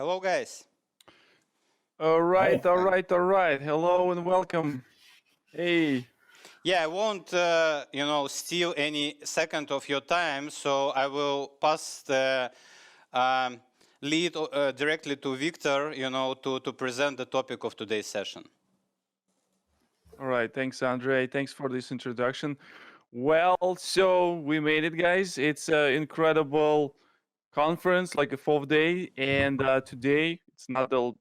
Hello, guys. All right. Hi. Hello and welcome. Hey. Yeah, I won't, steal any second of your time, so I will pass the lead directly to Victor, to present the topic of today's session. All right. Thanks, Andre. Thanks for this introduction. Well, so we made it, guys. It's an incredible conference, like a 4th day, and today it's not the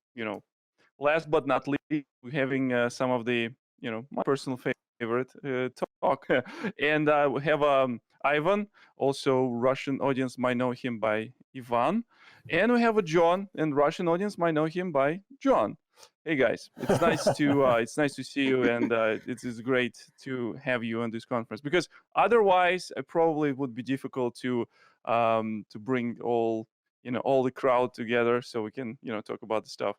last but not least, we're having some of the my personal favorite talk, and we have Ivan, also Russian audience might know him by Ivan, and we have a John, and Russian audience might know him by John. Hey guys, it's nice to see you, and it is great to have you on this conference, because otherwise it probably would be difficult to bring all the crowd together so we can talk about the stuff.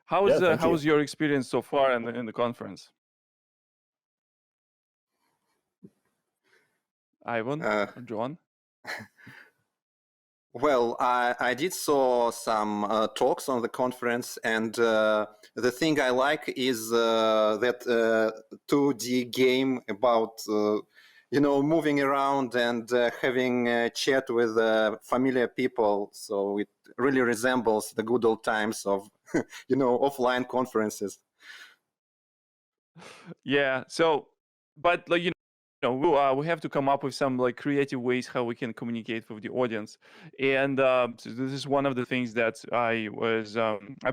How was your experience so far in the conference? Ivan or John? Well, I did saw some talks on the conference, and the thing I like is that 2D game about moving around and having a chat with familiar people. So it really resembles the good old times of offline conferences. Yeah. So, but like we have to come up with some like creative ways how we can communicate with the audience, and so this is one of the things that I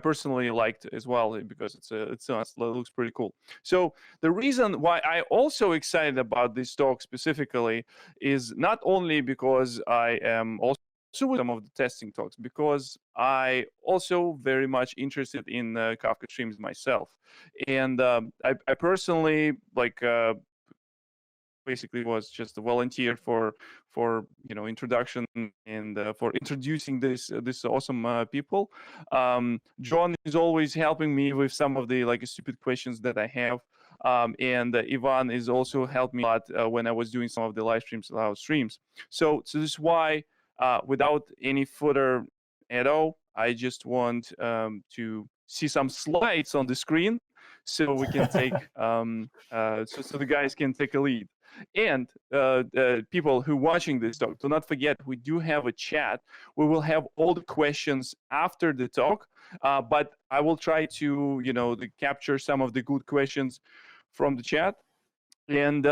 personally liked as well, because it looks pretty cool. So the reason why I also excited about this talk specifically is not only because I am also with some of the testing talks, because I also very much interested in Kafka Streams myself, and I personally basically was just a volunteer for introduction and for introducing this awesome people. John is always helping me with some of the stupid questions that I have, and Ivan is also helped me a lot when I was doing some of the live streams. So this is why, without any further ado, I just want to see some slides on the screen so we can take so the guys can take a lead. And people who are watching this talk, do not forget, we do have a chat. We will have all the questions after the talk, but I will try to capture some of the good questions from the chat. And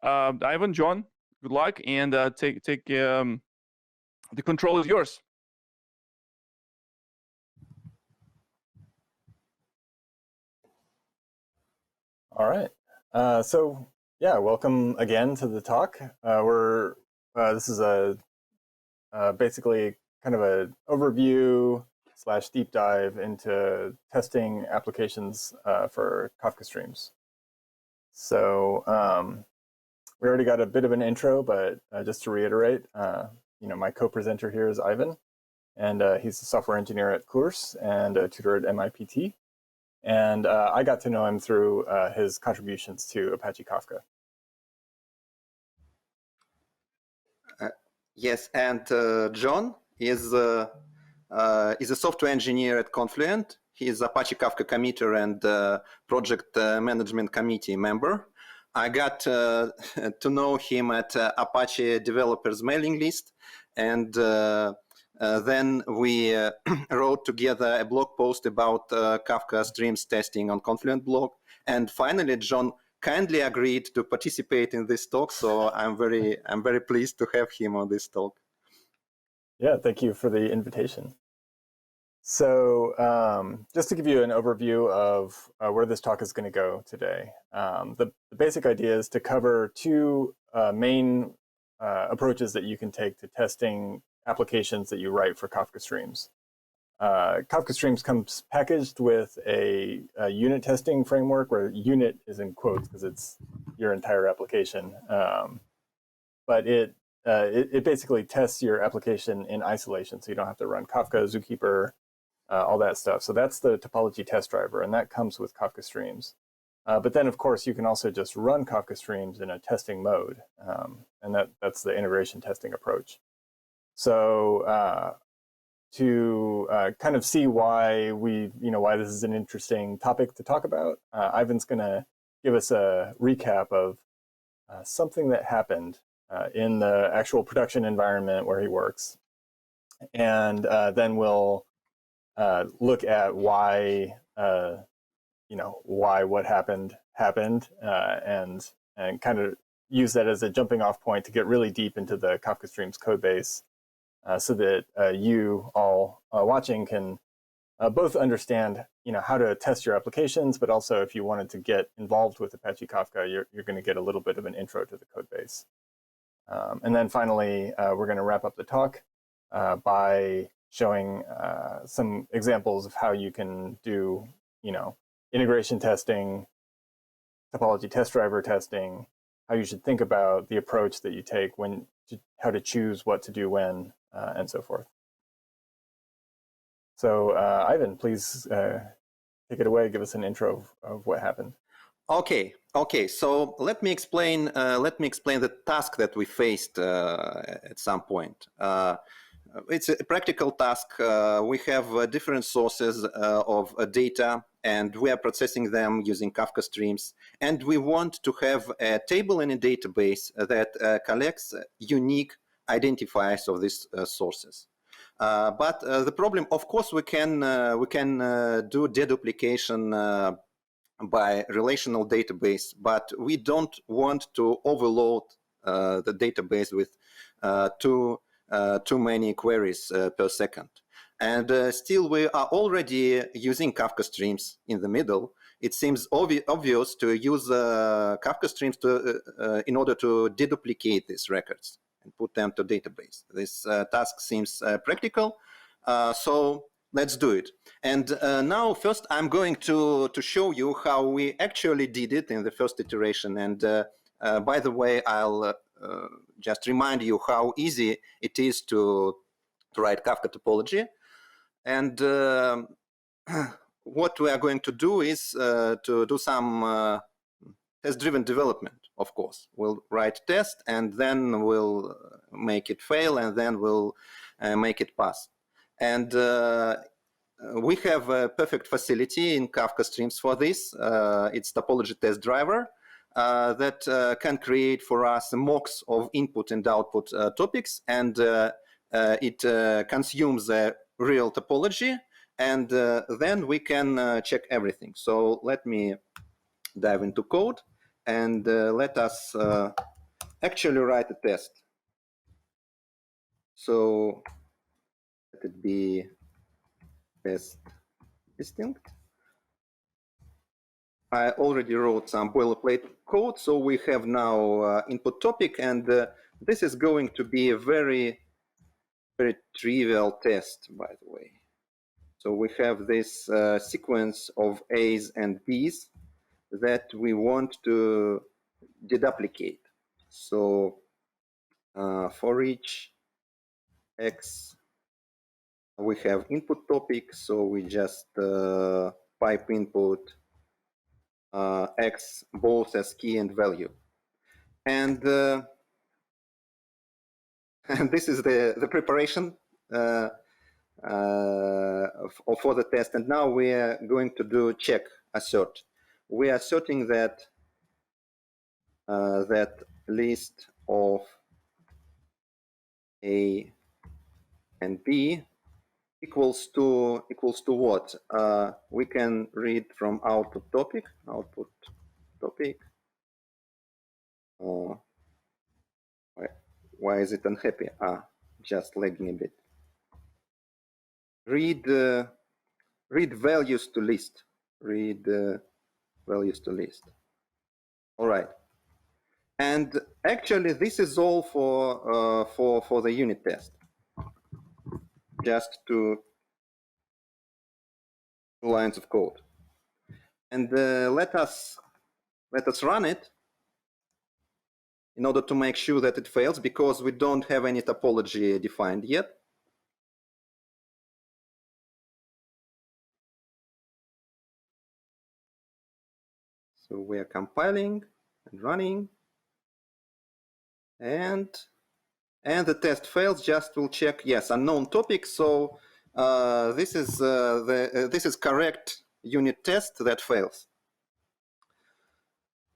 Ivan, John, good luck, and take the control is yours. All right. So yeah, welcome again to the talk. This is basically kind of an overview / deep dive into testing applications for Kafka Streams. So we already got a bit of an intro, but just to reiterate, my co-presenter here is Ivan, and he's a software engineer at Kurs and a tutor at MIPT. And I got to know him through his contributions to Apache Kafka. Yes, and John is a software engineer at Confluent. He is Apache Kafka committer and project management committee member. I got to know him at Apache developers mailing list, and then we wrote together a blog post about Kafka Streams testing on Confluent blog. And finally, John kindly agreed to participate in this talk. So I'm very pleased to have him on this talk. Yeah, thank you for the invitation. So just to give you an overview of where this talk is going to go today, the basic idea is to cover two main approaches that you can take to testing applications that you write for Kafka Streams. Kafka Streams comes packaged with a unit testing framework, where unit is in quotes because it's your entire application. But it basically tests your application in isolation, so you don't have to run Kafka, Zookeeper, all that stuff. So that's the TopologyTestDriver, and that comes with Kafka Streams. But then, of course, you can also just run Kafka Streams in a testing mode, and that's the integration testing approach. So to kind of see why why this is an interesting topic to talk about, Ivan's going to give us a recap of something that happened in the actual production environment where he works, and then we'll look at why why what happened and kind of use that as a jumping off point to get really deep into the Kafka Streams code base, so that you all watching can both understand how to test your applications, but also if you wanted to get involved with Apache Kafka, you're going to get a little bit of an intro to the code base. And then finally, we're going to wrap up the talk by showing some examples of how you can do integration testing, TopologyTestDriver testing, how you should think about the approach that you take how to choose what to do when, and so forth. So Ivan, please take it away. Give us an intro of what happened. Okay. So let me explain the task that we faced at some point. It's a practical task. We have different sources of data, and we are processing them using Kafka Streams. And we want to have a table in a database that collects unique identifiers of these sources. But the problem, of course, we can do deduplication by relational database, but we don't want to overload the database with too many queries per second. And still, we are already using Kafka Streams in the middle. It seems obvious to use Kafka Streams in order to deduplicate these records and put them to database. This task seems practical, so let's do it. And now, first, I'm going to show you how we actually did it in the first iteration. And by the way, I'll just remind you how easy it is to write Kafka topology. And what we are going to do is to do some test-driven development, of course. We'll write test, and then we'll make it fail, and then we'll make it pass. And we have a perfect facility in Kafka Streams for this. It's TopologyTestDriver that can create for us mocks of input and output topics, and it consumes a real topology, and then we can check everything. So let me dive into code, and let us actually write a test. So let it be test distinct. I already wrote some boilerplate code, so we have now input topic, and this is going to be a very trivial test, by the way. So we have this sequence of A's and B's that we want to deduplicate. So for each X, we have input topic, so we just pipe input X both as key and value. And this is the preparation for the test. And now we are going to do check assert. We are asserting that that list of A and B equals to what? We can read from output topic. Why is it unhappy? Just lagging a bit. Read values to list. Read values to list. All right. And actually, this is all for the unit test. Just two lines of code. And let us run it in order to make sure that it fails, because we don't have any topology defined yet. So we are compiling and running, and and the test fails, just will check, yes, unknown topic. So this is correct unit test that fails.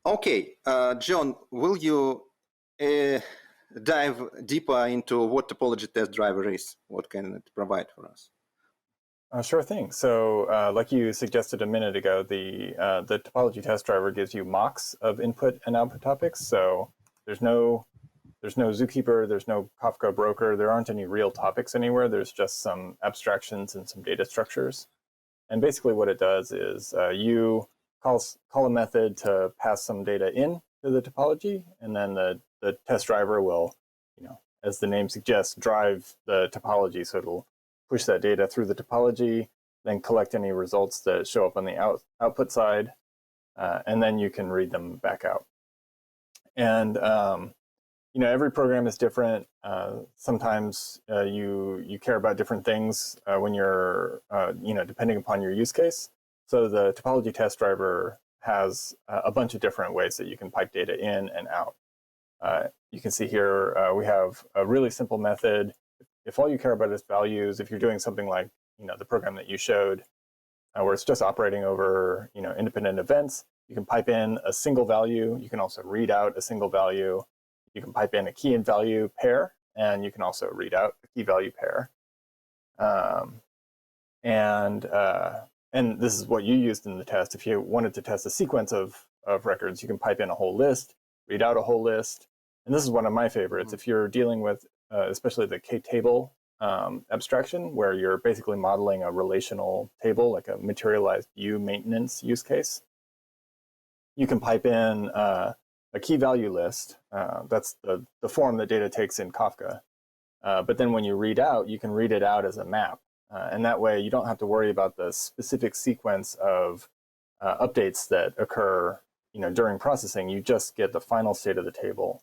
Okay, John, will you dive deeper into what TopologyTestDriver is? What can it provide for us? Sure thing. So like you suggested a minute ago, the TopologyTestDriver gives you mocks of input and output topics. So there's no Zookeeper, there's no Kafka broker, there aren't any real topics anywhere. There's just some abstractions and some data structures. And basically what it does is you call a method to pass some data in to the topology, and then the test driver will, as the name suggests, drive the topology. So it'll push that data through the topology, then collect any results that show up on the output side, and then you can read them back out. And every program is different. Sometimes you care about different things when you're, depending upon your use case. So the TopologyTestDriver has a bunch of different ways that you can pipe data in and out. You can see here we have a really simple method. If all you care about is values, if you're doing something like the program that you showed, where it's just operating over independent events, you can pipe in a single value. You can also read out a single value. You can pipe in a key and value pair, and you can also read out a key value pair. And this is what you used in the test. If you wanted to test a sequence of records, you can pipe in a whole list, read out a whole list. And this is one of my favorites. If you're dealing with especially the K-table abstraction, where you're basically modeling a relational table, like a materialized view maintenance use case, you can pipe in a key value list. That's the form that data takes in Kafka. But then when you read out, you can read it out as a map. And that way you don't have to worry about the specific sequence of updates that occur during processing. You just get the final state of the table,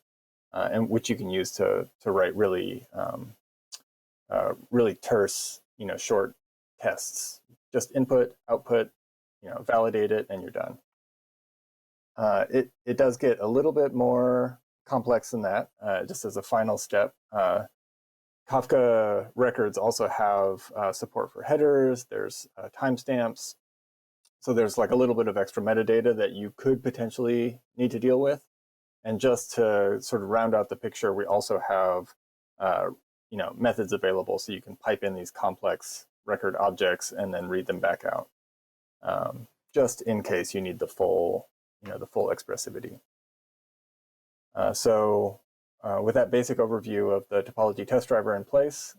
and which you can use to write really really terse short tests. Just input, output, validate it, and you're done. It does get a little bit more complex than that. Just as a final step, Kafka records also have support for headers. There's timestamps. So there's like a little bit of extra metadata that you could potentially need to deal with. And just to sort of round out the picture, we also have methods available, so you can pipe in these complex record objects and then read them back out, just in case you need the full expressivity. With that basic overview of the TopologyTestDriver in place,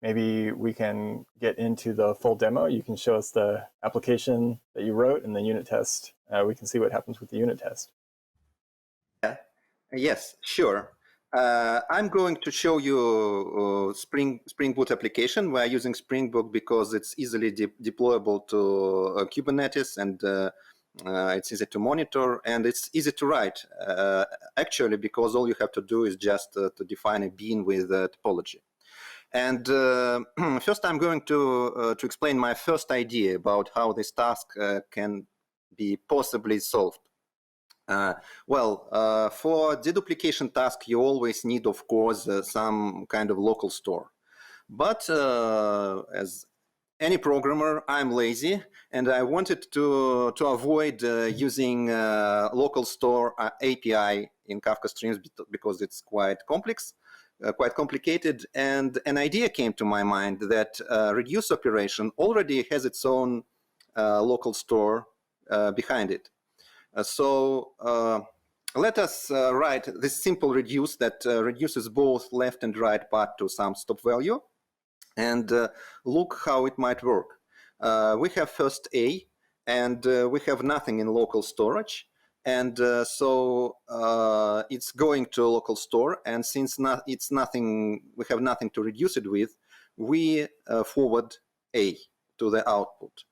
maybe we can get into the full demo. You can show us the application that you wrote and the unit test. We can see what happens with the unit test. Yes, sure. I'm going to show you Spring Boot application. We're using Spring Boot because it's easily deployable to Kubernetes, and it's easy to monitor, and it's easy to write, actually, because all you have to do is just to define a bean with topology. And first, I'm going to explain my first idea about how this task can be possibly solved. For deduplication task, you always need, of course, some kind of local store. But as any programmer, I'm lazy, and I wanted to avoid using local store API in Kafka Streams because it's quite complex, quite complicated. And an idea came to my mind that reduce operation already has its own local store behind it. Let us write this simple reduce that reduces both left and right part to some stop value, and look how it might work. We have first A, and we have nothing in local storage, and it's going to local store, and since it's nothing, we have nothing to reduce it with, we forward A to the output.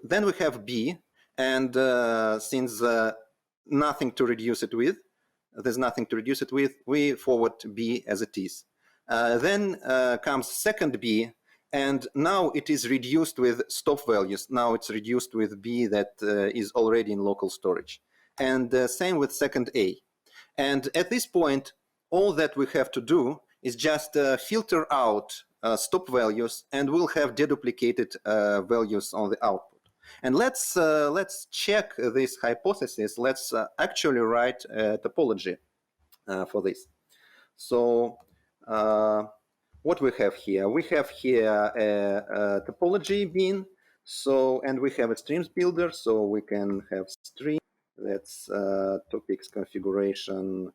Then we have B, and since nothing to reduce it with, there's nothing to reduce it with, we forward B as it is. Then comes second B, and now it is reduced with stop values. Now it's reduced with B that is already in local storage. And same with second A. And at this point, all that we have to do is just filter out stop values, and we'll have deduplicated values on the output. And let's check this hypothesis. Let's actually write a topology for this. So what we have here? We have here a topology bin. So, and we have a streams builder, so we can have stream. That's topics configuration,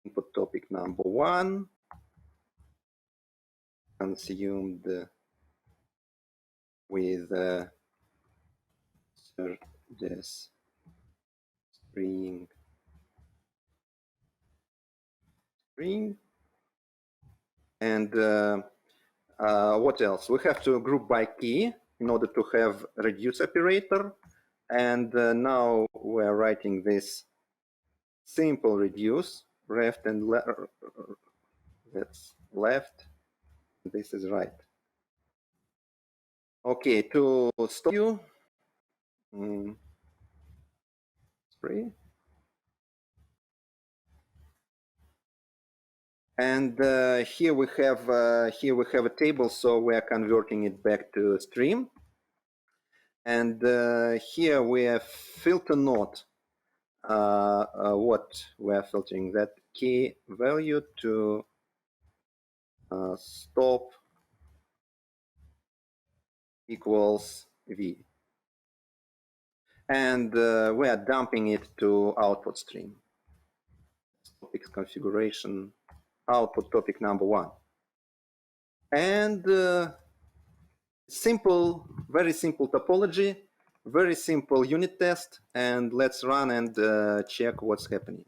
input topic number 1, consumed with this string. And what else? We have to group by key in order to have reduce operator. And now we're writing this simple reduce, left and left. That's left. This is right. Okay, to stop you. 3. And here we have a table, so we are converting it back to stream. And here we have filter node. What we are filtering, that key value to stop equals v. And we are dumping it to output stream. Topics configuration, output topic number 1. And simple, very simple topology, very simple unit test, and let's run and check what's happening.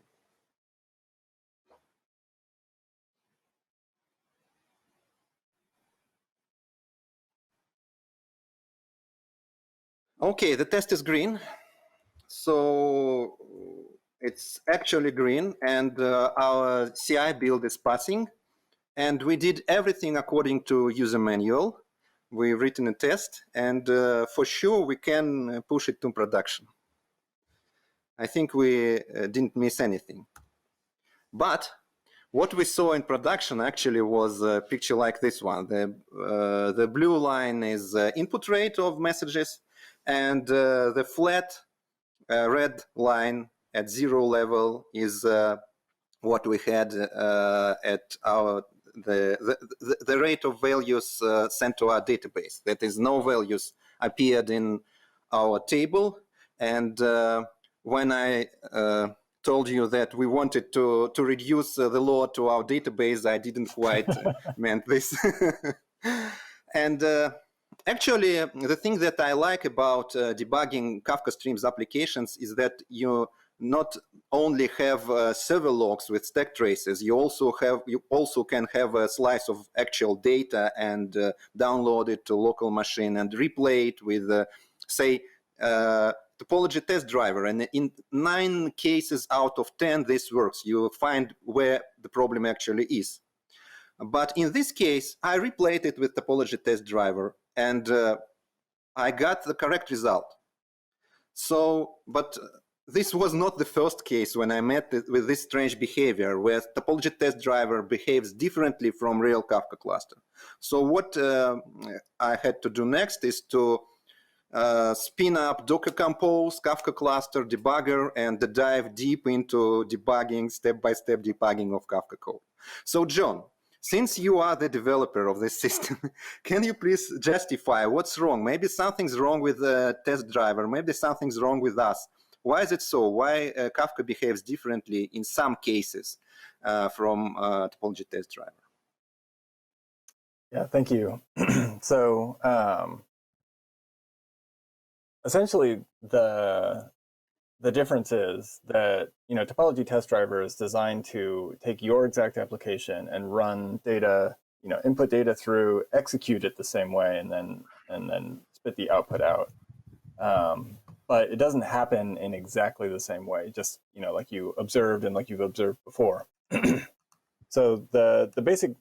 Okay, the test is green. So it's actually green, and our CI build is passing. And we did everything according to user manual. We've written a test, and for sure we can push it to production. I think we didn't miss anything. But what we saw in production actually was a picture like this one. The blue line is input rate of messages, and the flat red line at 0 level is what we had at our the rate of values sent to our database. That is, no values appeared in our table. And when I told you that we wanted to reduce the load to our database, I didn't quite meant this. And actually, the thing that I like about debugging Kafka Streams applications is that you not only have server logs with stack traces, you also can have a slice of actual data and download it to local machine and replay it with, say, TopologyTestDriver. And in 9 cases out of 10, this works. You find where the problem actually is. But in this case, I replayed it with TopologyTestDriver, and I got the correct result. So, but this was not the first case when I met with this strange behavior where TopologyTestDriver behaves differently from real Kafka cluster. So what I had to do next is to spin up Docker Compose, Kafka cluster, debugger, and dive deep into debugging, step-by-step debugging of Kafka code. So John, since you are the developer of this system, can you please justify what's wrong? Maybe something's wrong with the test driver. Maybe something's wrong with us. Why is it so? Why Kafka behaves differently in some cases from TopologyTestDriver? Yeah, thank you. So essentially, the difference is that TopologyTestDriver is designed to take your exact application and run data, input data through, execute it the same way, and then spit the output out. But it doesn't happen in exactly the same way, just like you observed and like you've observed before. So the basic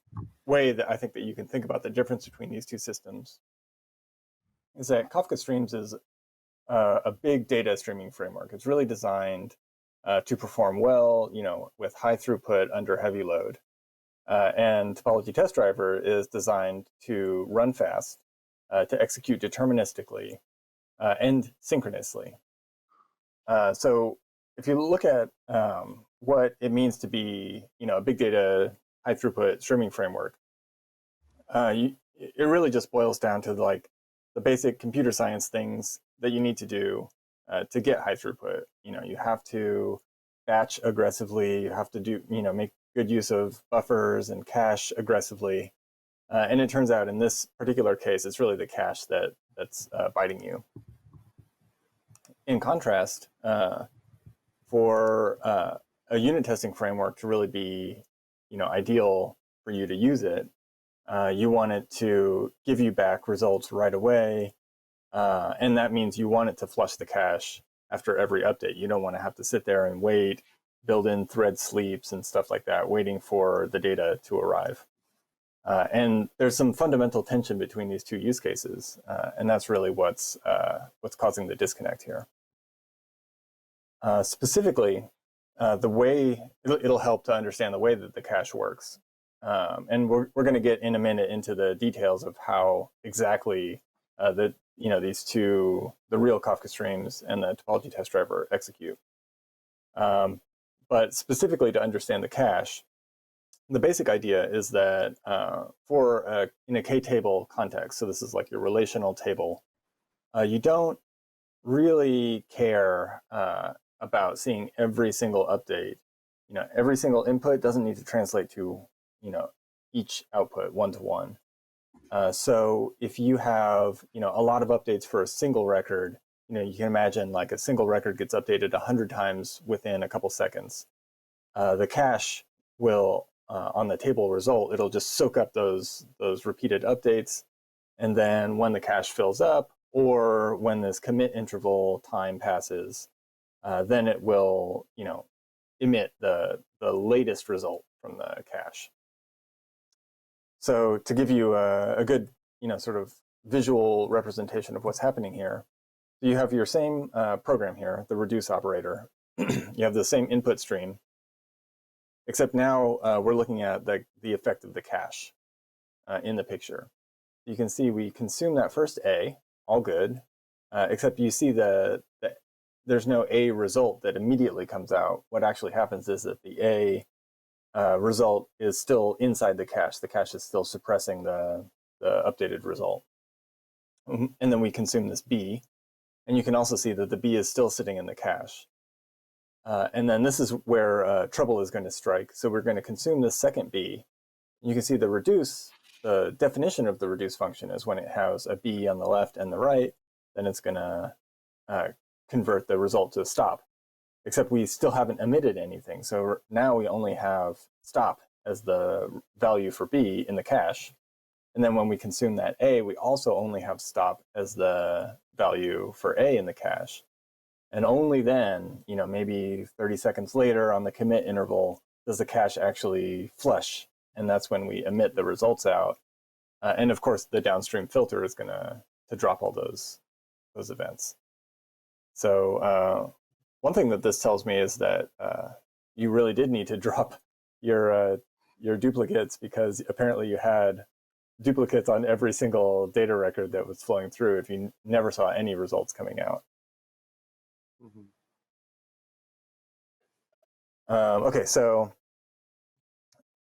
way that I think that you can think about the difference between these two systems is that Kafka Streams is a big data streaming framework. It's really designed to perform well, with high throughput under heavy load. And TopologyTestDriver is designed to run fast, to execute deterministically, and synchronously. So if you look at what it means to be, a big data, high throughput streaming framework, it really just boils down to like the basic computer science things that you need to do to get high throughput. You have to batch aggressively. You have to do, make good use of buffers and cache aggressively. And it turns out in this particular case, it's really the cache that's biting you. In contrast, for a unit testing framework to really be, ideal for you to use it, you want it to give you back results right away. And that means you want it to flush the cache after every update. You don't want to have to sit there and wait, build in thread sleeps and stuff like that, waiting for the data to arrive. And there's some fundamental tension between these two use cases, and that's really what's causing the disconnect here. Specifically, the way it'll help to understand the way that the cache works, and we're going to get in a minute into the details of how exactly these two, the real Kafka Streams and the TopologyTestDriver, execute. But specifically to understand the cache, the basic idea is that in a k-table context, so this is like your relational table, you don't really care about seeing every single update. Every single input doesn't need to translate to each output one-to-one. So if you have a lot of updates for a single record, you can imagine like a single record gets updated 100 times within a couple seconds. The cache will, on the table result, it'll just soak up those repeated updates. And then when the cache fills up, or when this commit interval time passes, then it will emit the latest result from the cache. So to give you a good sort of visual representation of what's happening here, you have your same program here, the reduce operator. You have the same input stream, except now we're looking at the effect of the cache in the picture. You can see we consume that first A, all good, except you see that there's no A result that immediately comes out. What actually happens is that the A result is still inside the cache. The cache is still suppressing the updated result. And then we consume this B, and you can also see that the B is still sitting in the cache. And then this is where trouble is going to strike. So we're going to consume this second B. You can see the reduce, the definition of the reduce function is when it has a B on the left and the right, then it's going to convert the result to a stop. Except we still haven't emitted anything. So now we only have stop as the value for B in the cache. And then when we consume that A, we also only have stop as the value for A in the cache. And only then, maybe 30 seconds later on the commit interval, does the cache actually flush. And that's when we emit the results out. And of course, the downstream filter is going to drop all those events. So one thing that this tells me is that you really did need to drop your duplicates, because apparently you had duplicates on every single data record that was flowing through if you never saw any results coming out. Okay, so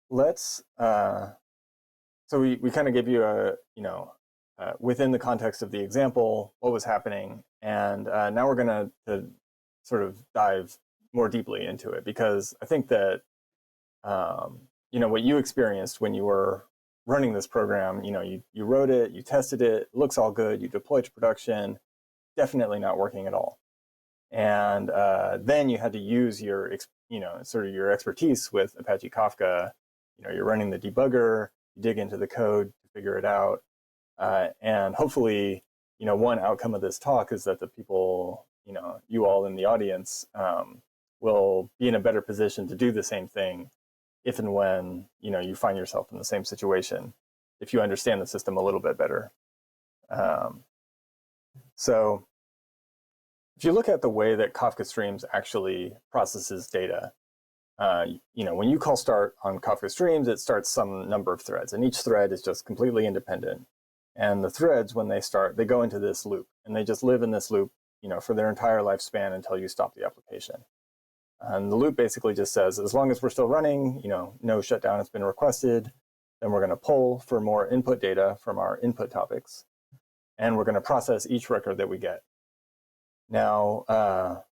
let's so we kind of gave you a within the context of the example what was happening, and now we're going to sort of dive more deeply into it, because I think that what you experienced when you were running this program, you wrote it, you tested it, looks all good, you deployed to production, definitely not working at all. And then you had to use your sort of your expertise with Apache Kafka. You're running the debugger, you dig into the code to figure it out, and hopefully one outcome of this talk is that the people, you all in the audience, will be in a better position to do the same thing if and when you find yourself in the same situation, if you understand the system a little bit better. So if you look at the way that Kafka Streams actually processes data, when you call start on Kafka Streams, it starts some number of threads, and each thread is just completely independent. And the threads, when they start, they go into this loop, and they just live in this loop, for their entire lifespan until you stop the application. And the loop basically just says, as long as we're still running, no shutdown has been requested, then we're going to pull for more input data from our input topics, and we're going to process each record that we get. Now,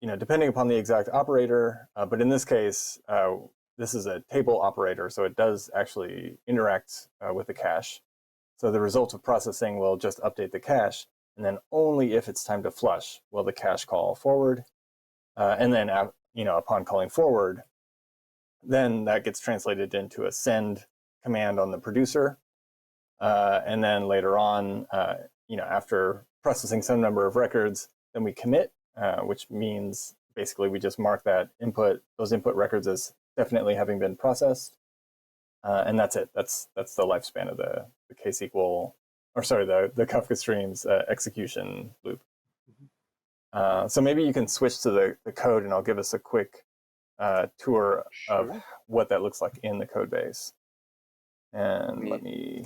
depending upon the exact operator, but in this case, this is a table operator, so it does actually interact with the cache. So the result of processing will just update the cache, and then only if it's time to flush will the cache call forward. And then, upon calling forward, then that gets translated into a send command on the producer. And then later on, after processing some number of records, then we commit, which means basically we just mark that those input records as definitely having been processed. And that's it. That's the lifespan of the KSQL, the Kafka Streams execution loop. So maybe you can switch to the code, and I'll give us a quick tour of what that looks like in the code base. And let me.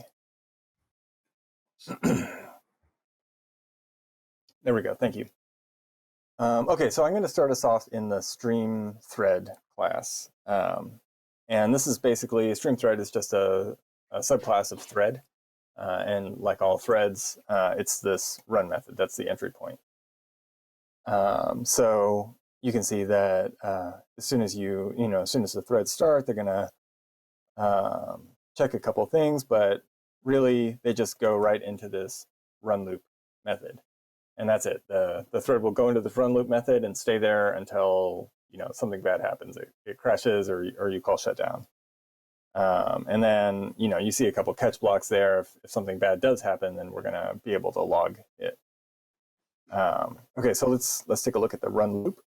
There we go. Thank you. Okay, so I'm going to start us off in the stream thread class. And this is basically, stream thread is just a subclass of thread. And like all threads, it's this run method. That's the entry point. So you can see that as soon as the threads start, they're going to check a couple things, but really they just go right into this run loop method. And that's it. The thread will go into the run loop method and stay there until something bad happens. It crashes or you call shutdown. And then you see a couple catch blocks there. If something bad does happen, then we're going to be able to log it. Okay, so let's take a look at the run loop.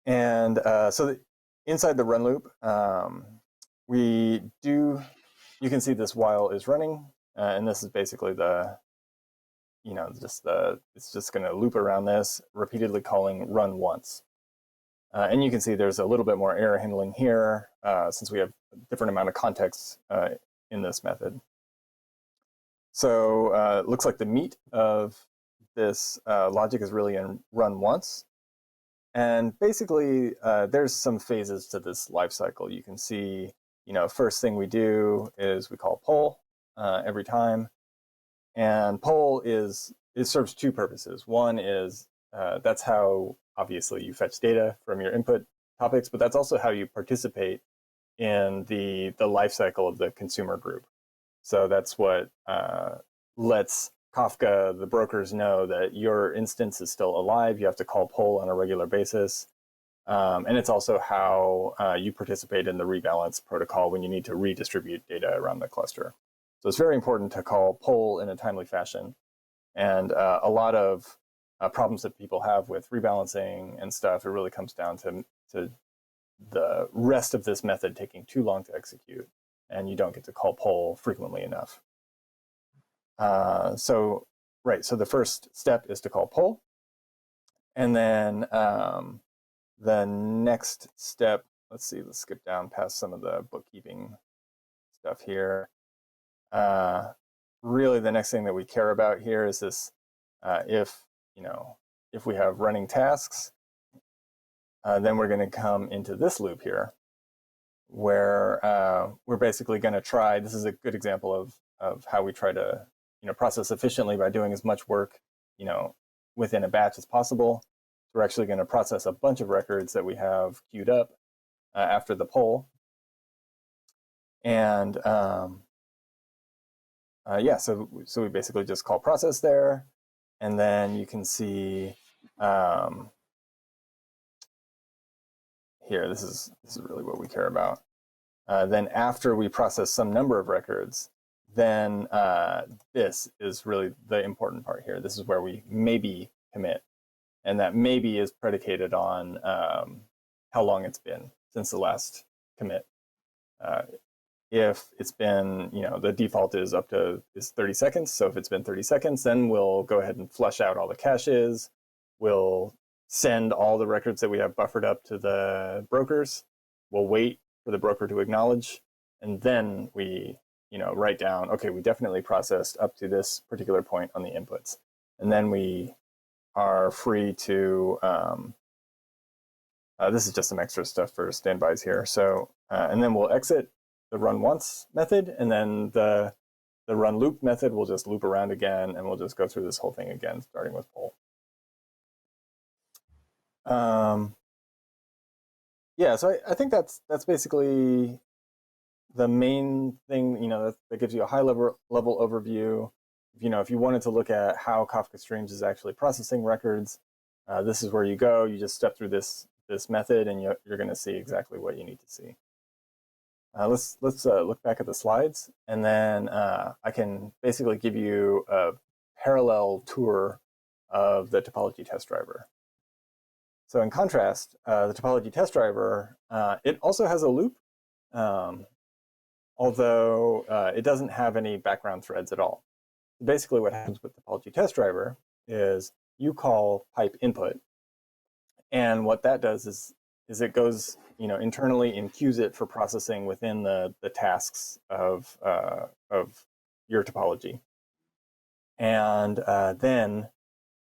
And so inside the run loop, you can see this while is running, and this is basically it's just going to loop around this, repeatedly calling run once. And you can see there's a little bit more error handling here, since we have a different amount of context in this method. So it looks like the meat of this logic is really in run once. And basically, there's some phases to this lifecycle. You can see, first thing we do is we call poll every time. And poll serves two purposes. One is that's how, obviously, you fetch data from your input topics, but that's also how you participate in the lifecycle of the consumer group. So that's what lets Kafka, the brokers, know that your instance is still alive. You have to call poll on a regular basis. And it's also how you participate in the rebalance protocol when you need to redistribute data around the cluster. So it's very important to call poll in a timely fashion. And a lot of problems that people have with rebalancing and stuff, it really comes down to the rest of this method taking too long to execute, and you don't get to call poll frequently enough. So the first step is to call poll. And then the next step, let's skip down past some of the bookkeeping stuff here. Really, the next thing that we care about here is this: if we have running tasks, then we're going to come into this loop here, where we're basically going to try. This is a good example of how we try to process efficiently by doing as much work within a batch as possible. We're actually going to process a bunch of records that we have queued up after the poll, and so we basically just call process there, and then you can see here, this is really what we care about. Then after we process some number of records, then this is really the important part here. This is where we maybe commit, and that maybe is predicated on how long it's been since the last commit. if it's been, the default is 30 seconds. So if it's been 30 seconds, then we'll go ahead and flush out all the caches. We'll send all the records that we have buffered up to the brokers. We'll wait for the broker to acknowledge, and then we, write down, okay, we definitely processed up to this particular point on the inputs. And then we are free to, this is just some extra stuff for standbys here. So, and then we'll exit the run once method, and then the run loop method will just loop around again, and we'll just go through this whole thing again, starting with poll. Yeah, so I think that's basically the main thing, that gives you a high level overview. If you wanted to look at how Kafka Streams is actually processing records, this is where you go. You just step through this method, and you're going to see exactly what you need to see. Let's look back at the slides, and then I can basically give you a parallel tour of the Topology test driver. So in contrast, the Topology test driver, it also has a loop, although it doesn't have any background threads at all. Basically what happens with the Topology test driver is you call pipe input, and what that does is it goes internally and queues it for processing within the tasks of your topology. And then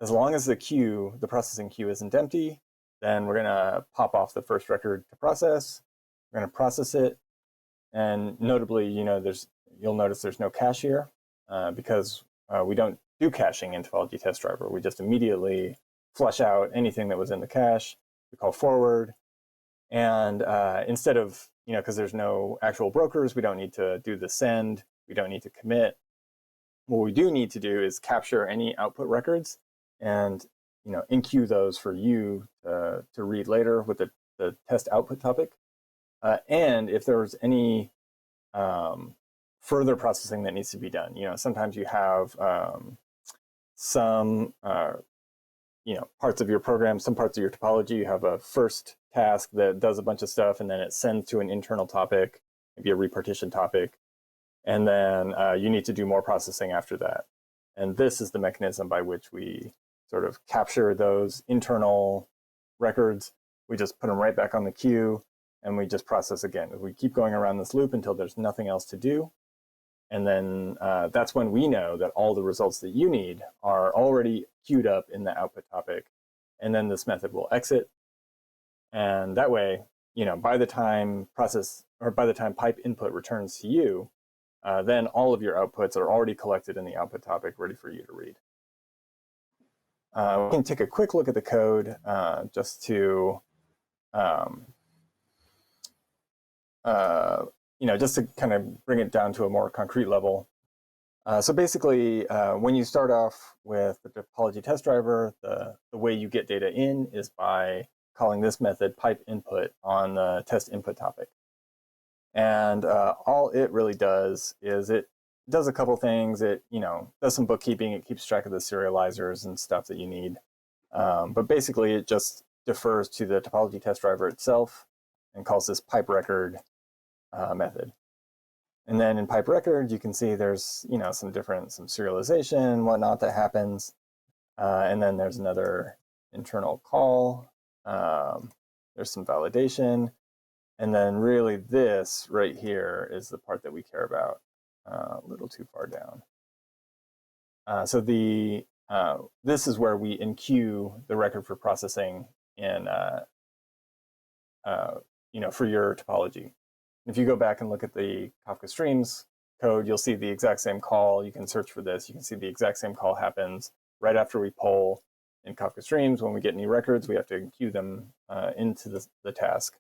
as long as the processing queue isn't empty, then we're going to pop off the first record to process. We're going to process it, and notably, you'll notice there's no cache here because we don't do caching in Topology test driver. We just immediately flush out anything that was in the cache. We call forward, and instead of, because there's no actual brokers, we don't need to do the send. We don't need to commit. What we do need to do is capture any output records and enqueue those for you to read later with the test output topic. And if there's any further processing that needs to be done, sometimes you have some parts of your program, some parts of your topology, you have a first task that does a bunch of stuff, and then it sends to an internal topic, maybe a repartition topic, and then you need to do more processing after that. And this is the mechanism by which we sort of capture those internal records. We just put them right back on the queue, and we just process again. We keep going around this loop until there's nothing else to do. And then that's when we know that all the results that you need are already queued up in the output topic. And then this method will exit. And that way, by the time pipe input returns to you, then all of your outputs are already collected in the output topic, ready for you to read. We can take a quick look at the code just to just to kind of bring it down to a more concrete level. So basically, when you start off with the Topology test driver, the way you get data in is by calling this method pipe input on the test input topic. And all it really does is it does a couple things. It does some bookkeeping. It keeps track of the serializers and stuff that you need. But basically, it just defers to the Topology test driver itself and calls this pipe record method. And then in pipe record, you can see there's some serialization, whatnot that happens. And then there's another internal call. There's some validation. And then really this right here is the part that we care about. A little too far down. So this is where we enqueue the record for processing in for your topology. If you go back and look at the Kafka Streams code, you'll see the exact same call. You can search for this. You can see the exact same call happens right after we poll in Kafka Streams. When we get any records, we have to enqueue them into the task.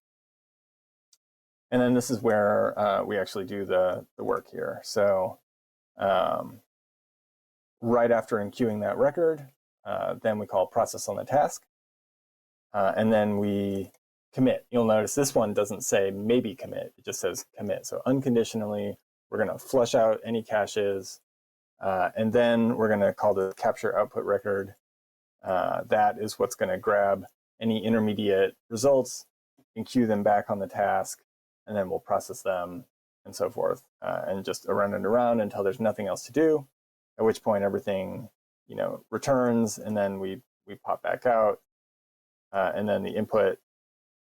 And then this is where we actually do the work here. So right after enqueuing that record, then we call process on the task. And then we commit. You'll notice this one doesn't say maybe commit. It just says commit. So unconditionally, we're going to flush out any caches. And then we're going to call the capture output record. That is what's going to grab any intermediate results and queue them back on the task. And then we'll process them and so forth, and just around and around until there's nothing else to do, at which point everything, returns, and then we pop back out, and then the input,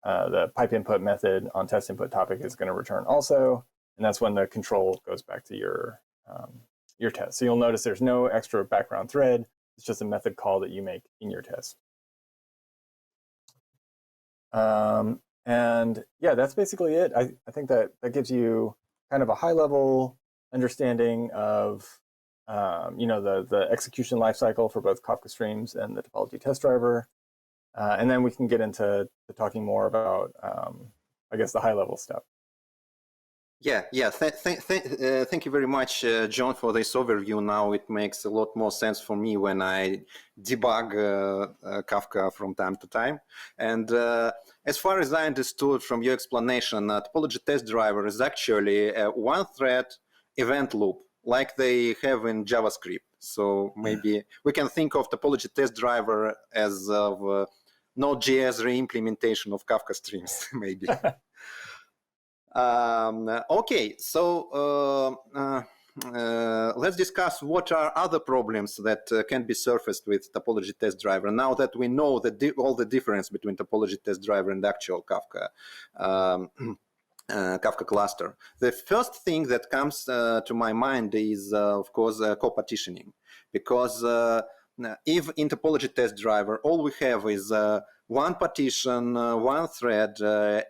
the pipe input method on test input topic is going to return also, and that's when the control goes back to your test. So you'll notice there's no extra background thread. It's just a method call that you make in your test. And yeah, that's basically it. I think that gives you kind of a high-level understanding of the execution lifecycle for both Kafka Streams and the Topology test driver. And then we can get into talking more about, I guess, the high-level stuff. Yeah. Thank you very much, John, for this overview. Now it makes a lot more sense for me when I debug Kafka from time to time. And as far as I understood from your explanation, Topology test driver is actually a one-thread event loop, like they have in JavaScript. So maybe we can think of Topology test driver as of Node.js re-implementation of Kafka Streams, maybe. Okay, so let's discuss what are other problems that can be surfaced with Topology test driver. Now that we know all the difference between Topology test driver and actual Kafka Kafka cluster, the first thing that comes to my mind is, of course, co-partitioning, because if in Topology test driver all we have is one partition, one thread,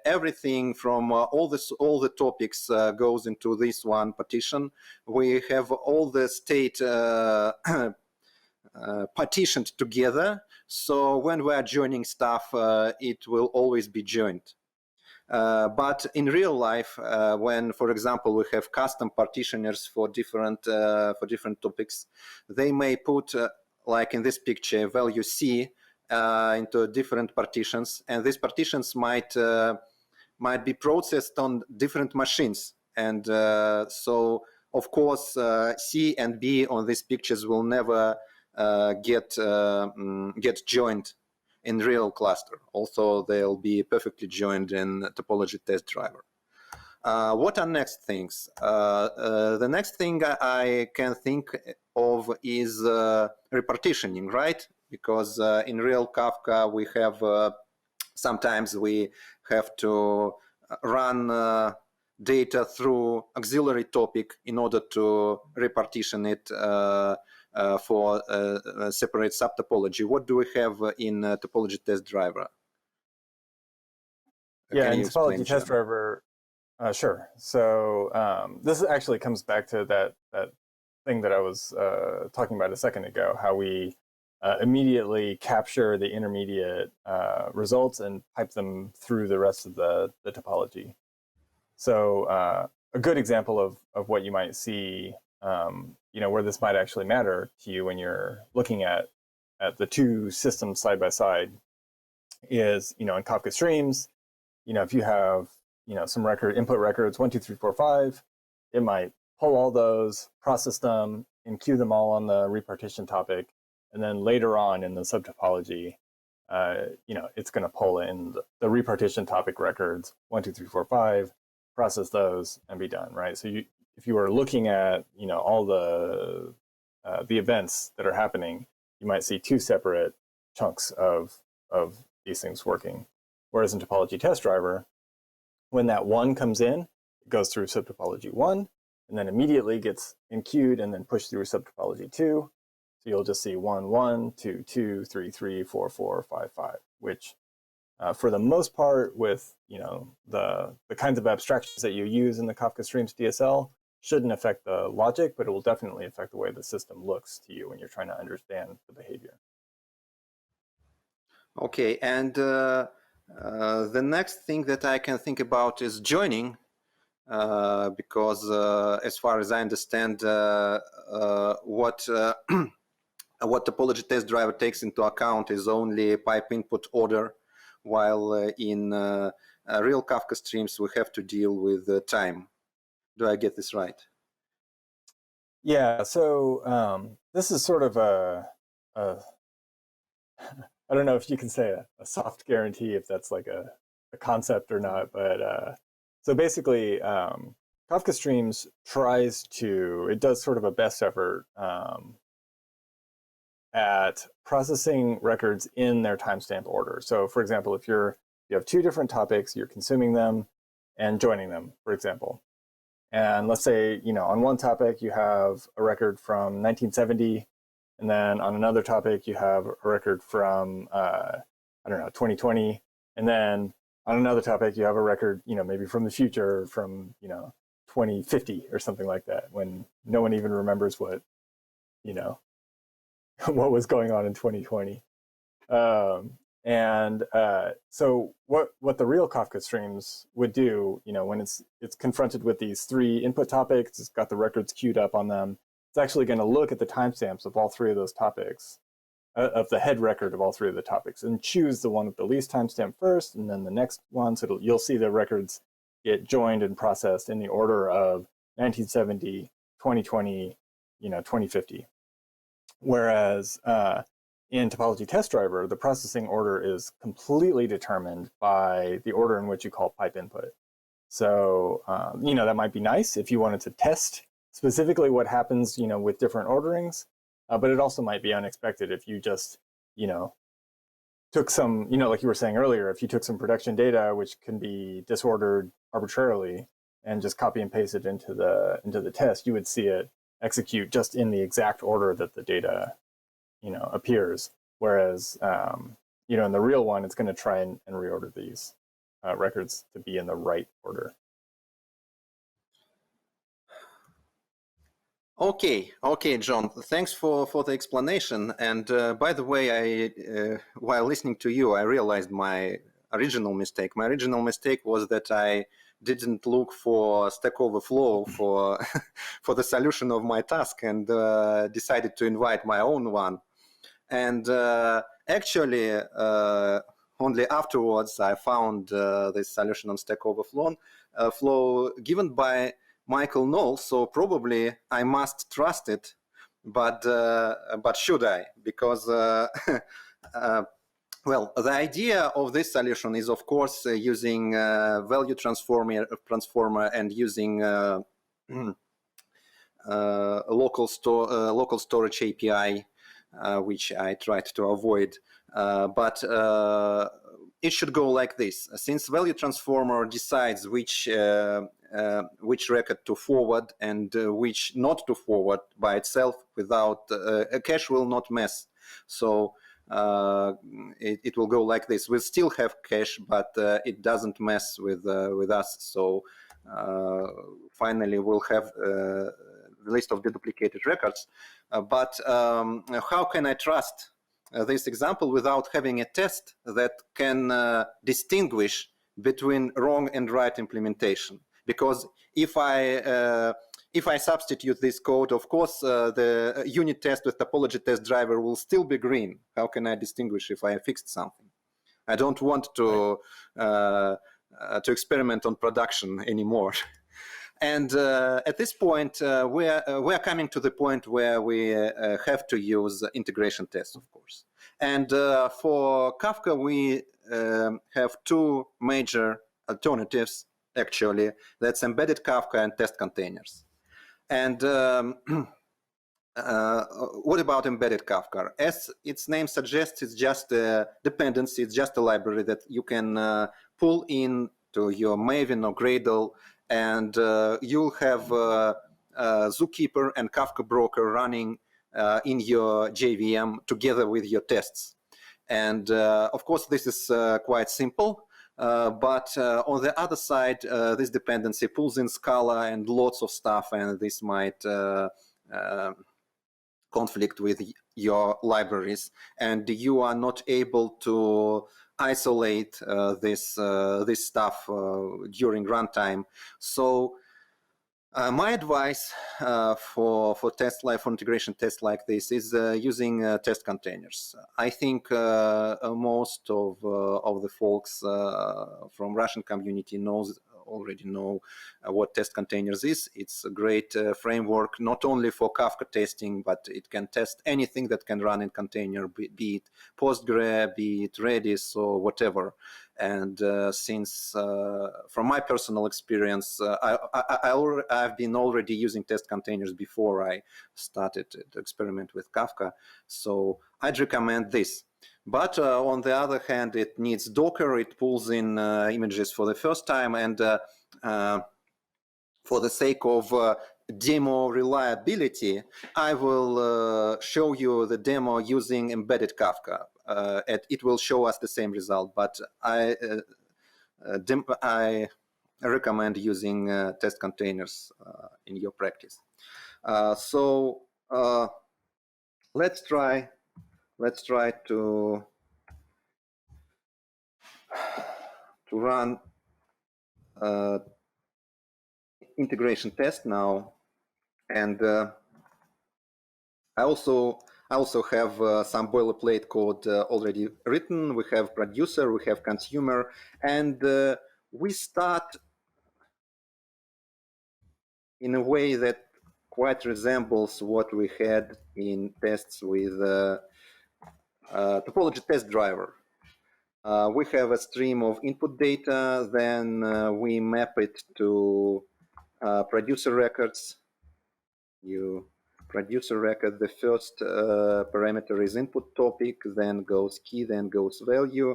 everything from all the topics goes into this one partition. We have all the state partitioned together. So when we are joining stuff, it will always be joined. But in real life, when, for example, we have custom partitioners for different topics, they may put, like in this picture, value C into different partitions, and these partitions might be processed on different machines. And so, of course, C and B on these pictures will never get joined in real cluster. Also, they'll be perfectly joined in Topology test driver. What are next things? The next thing I can think of is repartitioning, right? Because in real Kafka, we have sometimes we have to run data through auxiliary topic in order to repartition it for separate subtopology. What do we have in Topology test driver? Yeah, in Topology test driver, sure. So this actually comes back to that thing that I was talking about a second ago, how we immediately capture the intermediate results and pipe them through the rest of the topology. So a good example of what you might see, where this might actually matter to you when you're looking at the two systems side by side is, in Kafka Streams, if you have, some input records, 1, 2, 3, 4, 5, it might pull all those, process them, and queue them all on the repartition topic. And then later on in the subtopology, it's going to pull in the repartition topic records, 1, 2, 3, 4, 5, process those, and be done, right? So if you were looking at, all the events that are happening, you might see two separate chunks of these things working. Whereas in Topology test driver, when that one comes in, it goes through subtopology 1, and then immediately gets enqueued and then pushed through subtopology 2. So you'll just see 1, 1, 2, 2, 3, 3, 4, 4, 5, 5, which for the most part with the kinds of abstractions that you use in the Kafka Streams DSL shouldn't affect the logic, but it will definitely affect the way the system looks to you when you're trying to understand the behavior. Okay, and the next thing that I can think about is joining, because as far as I understand, what Topology test driver takes into account is only pipe input order, while in real Kafka Streams we have to deal with time. Do I get this right? Yeah, so this is sort of I don't know if you can say a soft guarantee, if that's like a concept or not, but so basically Kafka Streams tries to, it does sort of a best effort at processing records in their timestamp order. So for example, if you have two different topics, you're consuming them and joining them, for example. And let's say, on one topic, you have a record from 1970, and then on another topic, you have a record from, 2020. And then on another topic, you have a record, maybe from the future, from, 2050 or something like that, when no one even remembers what, what was going on in 2020. So what the real Kafka Streams would do, when it's confronted with these three input topics, it's got the records queued up on them, it's actually going to look at the timestamps of all three of those topics, of the head record of all three of the topics, and choose the one with the least timestamp first, and then the next one. So you'll see the records get joined and processed in the order of 1970, 2020, 2050. Whereas in TopologyTestDriver, the processing order is completely determined by the order in which you call pipe input. So, that might be nice if you wanted to test specifically what happens, with different orderings, but it also might be unexpected if you just, took some, like you were saying earlier, if you took some production data, which can be disordered arbitrarily, and just copy and paste it into the test, you would see it execute just in the exact order that the data, appears. Whereas, in the real one, it's going to try and reorder these records to be in the right order. Okay, John. Thanks for the explanation. And by the way, while listening to you, I realized my original mistake. My original mistake was that I didn't look for Stack Overflow for for the solution of my task, and decided to invite my own one. And actually, only afterwards I found this solution on Stack Overflow flow given by Michael Knowles. So probably I must trust it, but should I? Because well, the idea of this solution is, of course, using value transformer and using local storage API, which I tried to avoid. But it should go like this: since value transformer decides which record to forward and which not to forward by itself, without a cache will not mess. So it will go like this. We still have cache, but it doesn't mess with us. So finally, we'll have the list of deduplicated records. But how can I trust this example without having a test that can distinguish between wrong and right implementation? Because if I substitute this code, of course, the unit test with TopologyTestDriver will still be green. How can I distinguish if I fixed something? I don't want to experiment on production anymore. And at this point, we're coming to the point where we have to use integration tests, of course. And for Kafka, we have two major alternatives, actually. That's embedded Kafka and test containers. And what about embedded Kafka? As its name suggests, it's just a dependency. It's just a library that you can pull in to your Maven or Gradle, and you'll have Zookeeper and Kafka Broker running in your JVM together with your tests. And of course, this is quite simple. But on the other side, this dependency pulls in Scala and lots of stuff, and this might conflict with your libraries, and you are not able to isolate this stuff during runtime. So my advice for integration tests like this is using test containers. I think most of the folks from Russian community knows already know what test containers is. It's a great framework, not only for Kafka testing, but it can test anything that can run in container, be it Postgre, be it Redis, or whatever. And since, from my personal experience, I've been already using test containers before I started to experiment with Kafka. So I'd recommend this. But on the other hand, it needs Docker. It pulls in images for the first time. And for the sake of demo reliability, I will show you the demo using embedded Kafka. It will show us the same result, but I recommend using test containers in your practice. So let's try to run integration test now, and I also have some boilerplate code already written. We have producer, we have consumer, and we start in a way that quite resembles what we had in tests with TopologyTestDriver. We have a stream of input data, then we map it to producer records. Producer record, the first parameter is input topic, then goes key, then goes value,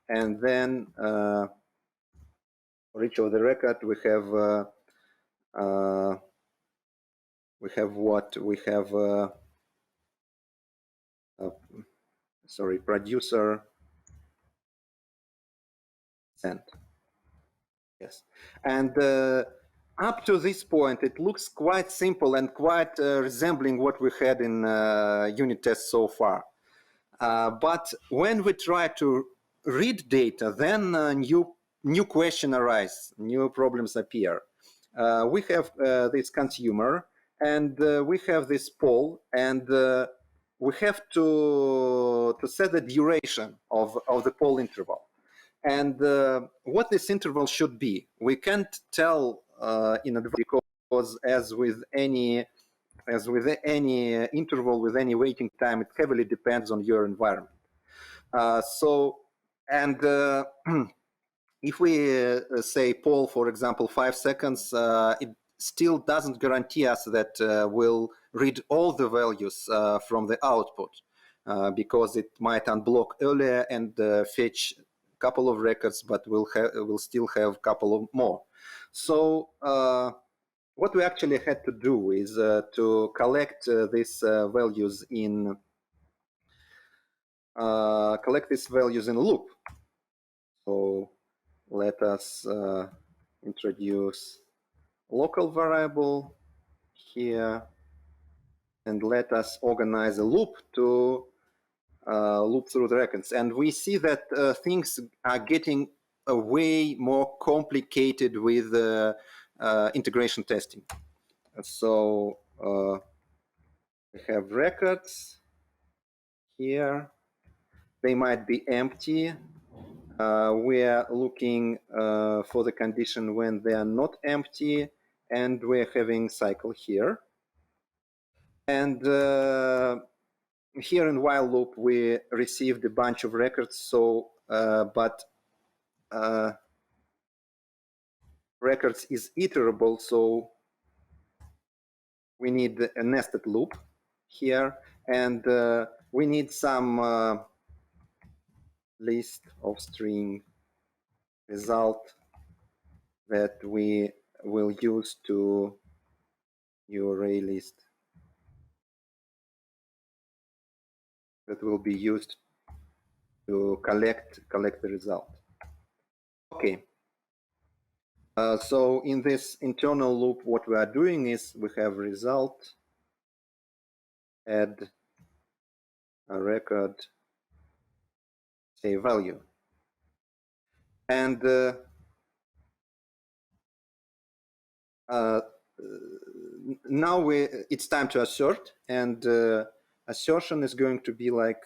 and then for each of the record we have producer sent. Yes, and up to this point, it looks quite simple and quite resembling what we had in unit tests so far. But when we try to read data, then new question arise, new problems appear. We have this consumer, and we have this poll, and we have to set the duration of the poll interval. And what this interval should be, we can't tell in advance, because as with any interval with any waiting time, it heavily depends on your environment. If we say poll, for example, 5 seconds, it still doesn't guarantee us that we'll read all the values from the output, because it might unblock earlier and fetch couple of records, but we'll still have a couple of more. So what we actually had to do is to collect these values in a loop. So let us introduce local variable here, and let us organize a loop to loop through the records. And we see that things are getting way more complicated with integration testing. So we have records here. They might be empty. We are looking for the condition when they are not empty, and we're having cycle here. And here in while loop, we received a bunch of records. So, but records is iterable, so we need a nested loop here, and we need some list of string result that we will use to new array list that will be used to collect the result. Okay. So in this internal loop, what we are doing is we have result, add a record, say value, and now it's time to assert, and assertion is going to be like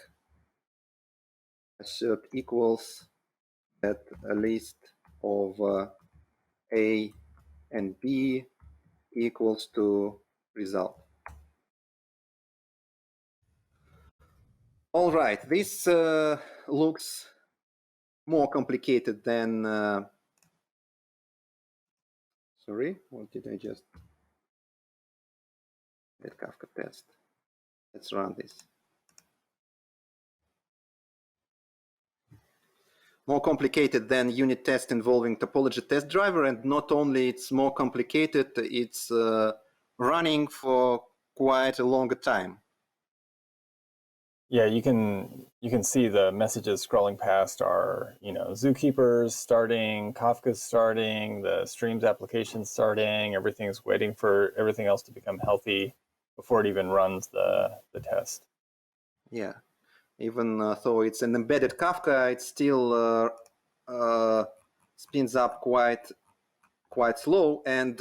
assert equals at a list of A and B equals to result. All right, this looks more complicated than, sorry, what did I just, let Kafka test. Let's run this. More complicated than unit test involving TopologyTestDriver, and not only it's more complicated, it's running for quite a longer time. Yeah, you can see the messages scrolling past are, Zookeeper's starting, Kafka's starting, the Streams application starting, everything's waiting for everything else to become healthy before it even runs the test. Yeah, even though it's an embedded Kafka, it still spins up quite slow. And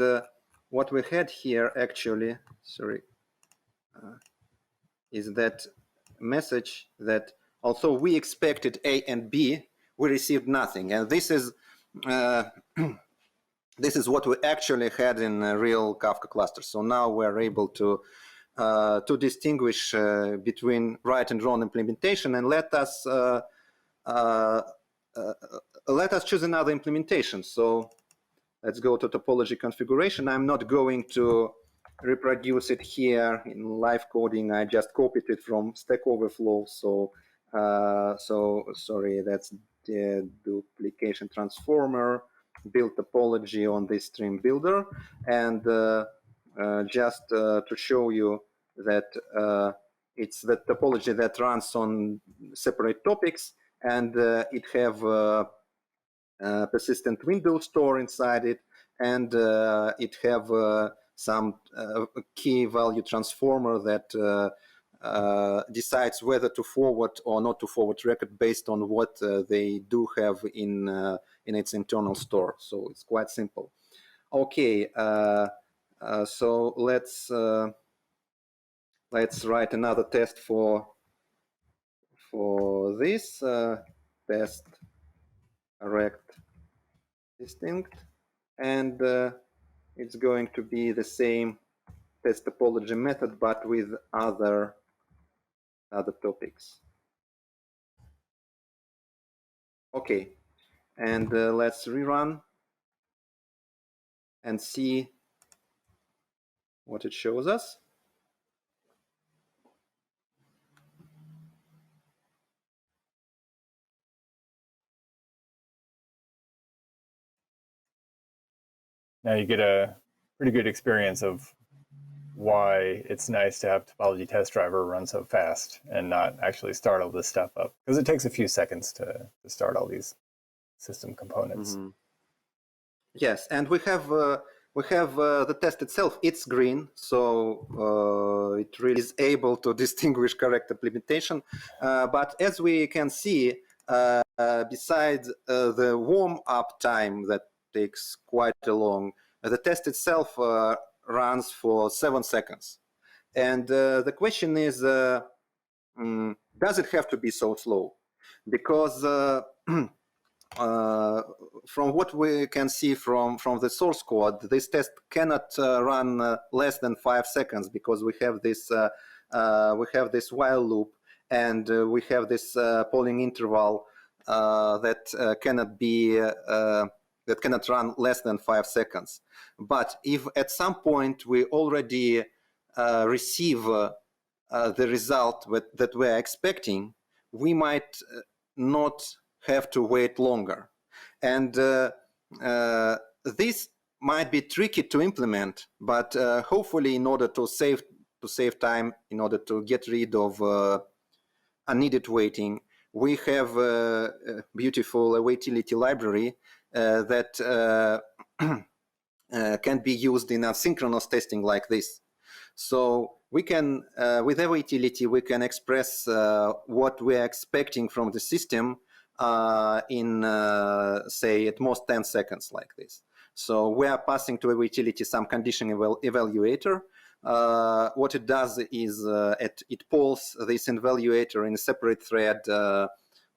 what we had here actually, sorry, is that message that although we expected A and B, we received nothing. And this is this is what we actually had in a real Kafka cluster. So now we're able to distinguish between right and wrong implementation, and let us choose another implementation. So let's go to topology configuration. I'm not going to reproduce it here in live coding. I just copied it from Stack Overflow. So sorry, that's the duplication transformer, build topology on this stream builder, and just to show you that it's the topology that runs on separate topics, and it have persistent window store inside it, and it have some key value transformer that decides whether to forward or not to forward record based on what they do have in its internal store. So it's quite simple. Okay, so let's write another test for this test rect distinct, and it's going to be the same test topology method but with other topics. Okay, and let's rerun and see what it shows us. Now you get a pretty good experience of why it's nice to have TopologyTestDriver run so fast and not actually start all this stuff up, because it takes a few seconds to start all these system components. Mm-hmm. Yes, and we have the test itself. It's green, so it really is able to distinguish correct implementation. But as we can see, besides the warm-up time that takes quite a long, the test itself runs for 7 seconds. And the question is, does it have to be so slow? Because from what we can see from the source code, this test cannot run less than 5 seconds, because we have this while loop, and we have this polling interval that cannot run less than 5 seconds. But if at some point we already receive the result that we're expecting, we might not have to wait longer. And this might be tricky to implement, but hopefully, in order to save time, in order to get rid of unneeded waiting, we have a beautiful awaitility library that can be used in asynchronous testing like this. So we can, with awaitility, we can express what we're expecting from the system in, say, at most 10 seconds like this. So we are passing to awaitility some condition evaluator. What it does is it polls this evaluator in a separate thread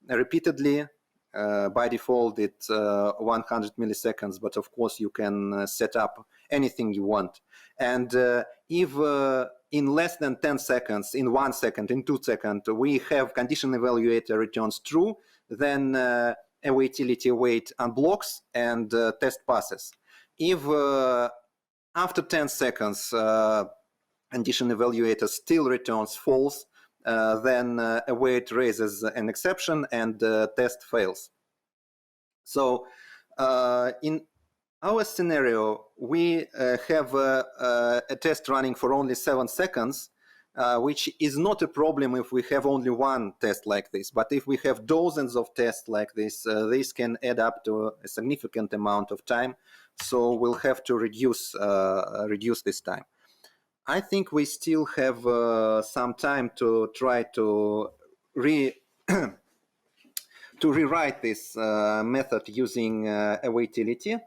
repeatedly by default it's 100 milliseconds, but of course you can set up anything you want. And if in less than 10 seconds, in 1 second, in 2 seconds, we have condition evaluator returns true, then awaitility await unblocks and test passes. If after 10 seconds condition evaluator still returns false, then await raises an exception and test fails. So in our scenario, we have a test running for only 7 seconds, which is not a problem if we have only one test like this. But if we have dozens of tests like this can add up to a significant amount of time. So we'll have to reduce this time. I think we still have some time to try to rewrite this method using awaitility.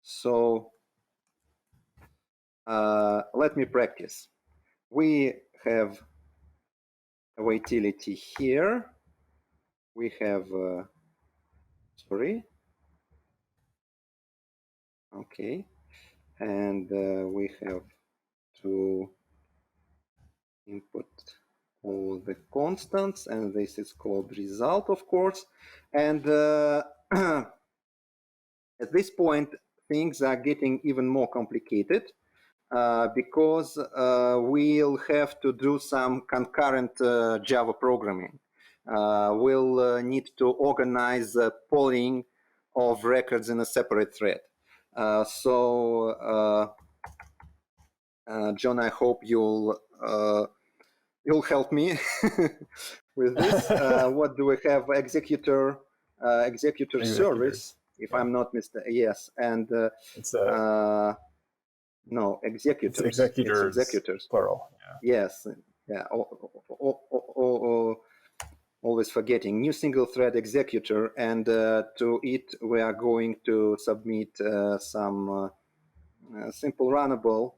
So let me practice. We have awaitility here. We have, okay. And we have to input all the constants, and this is called result, of course. And at this point, things are getting even more complicated because we'll have to do some concurrent Java programming. We'll need to organize polling of records in a separate thread. John, I hope you'll help me with this. What do we have? Executor service, if I'm not mistaken. Yes, and it's no, executors. It's executors. It's executors. Plural. Yeah. Yes. Yeah. Always forgetting. New single thread executor, and to it we are going to submit some simple runnable,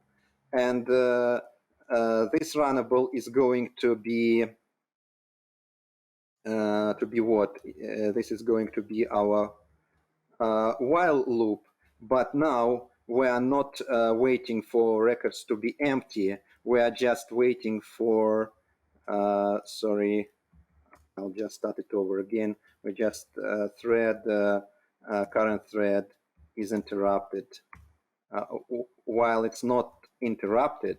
and this runnable is going to be what? This is going to be our while loop, but now we are not waiting for records to be empty. We are just waiting for, sorry, I'll just start it over again. We just current thread is interrupted. While it's not interrupted,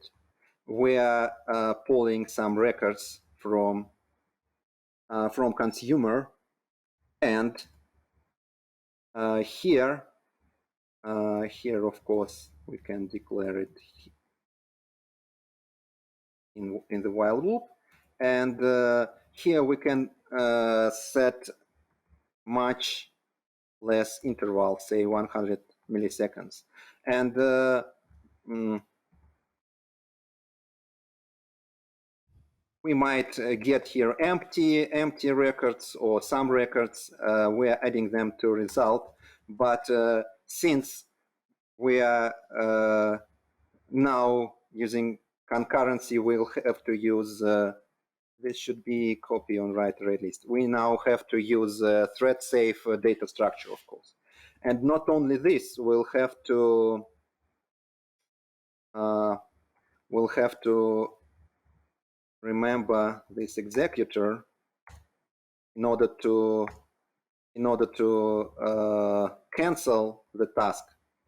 we are pulling some records from consumer, and here of course we can declare it in the while loop, and here we can set much less interval, say 100 milliseconds, and we might get here empty records or some records. We are adding them to result, but since we are now using concurrency, we'll have to use this should be copy on write array list. We now have to use thread safe data structure, of course, and not only this, we'll have to remember this executor in order to cancel the task.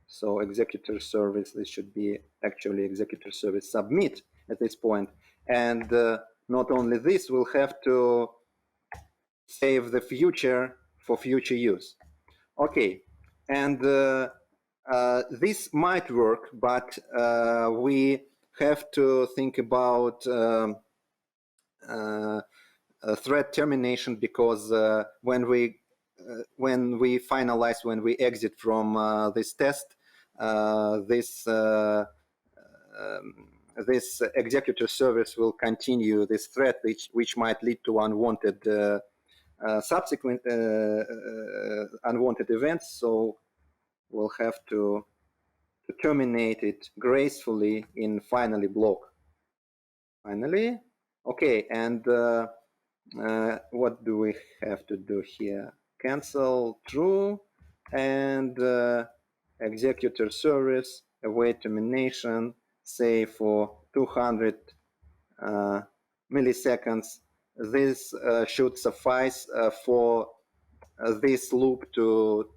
So executor service, this should be actually executor service submit at this point. And not only this, we'll have to save the future for future use. Okay, and this might work, but we have to think about thread termination, because when we exit from this test, this executor service will continue this thread, which might lead to unwanted subsequent unwanted events. So we'll have to terminate it gracefully in finally block. Okay, and what do we have to do here? cancel true, and executor service await termination, say for 200 milliseconds. This should suffice for this loop to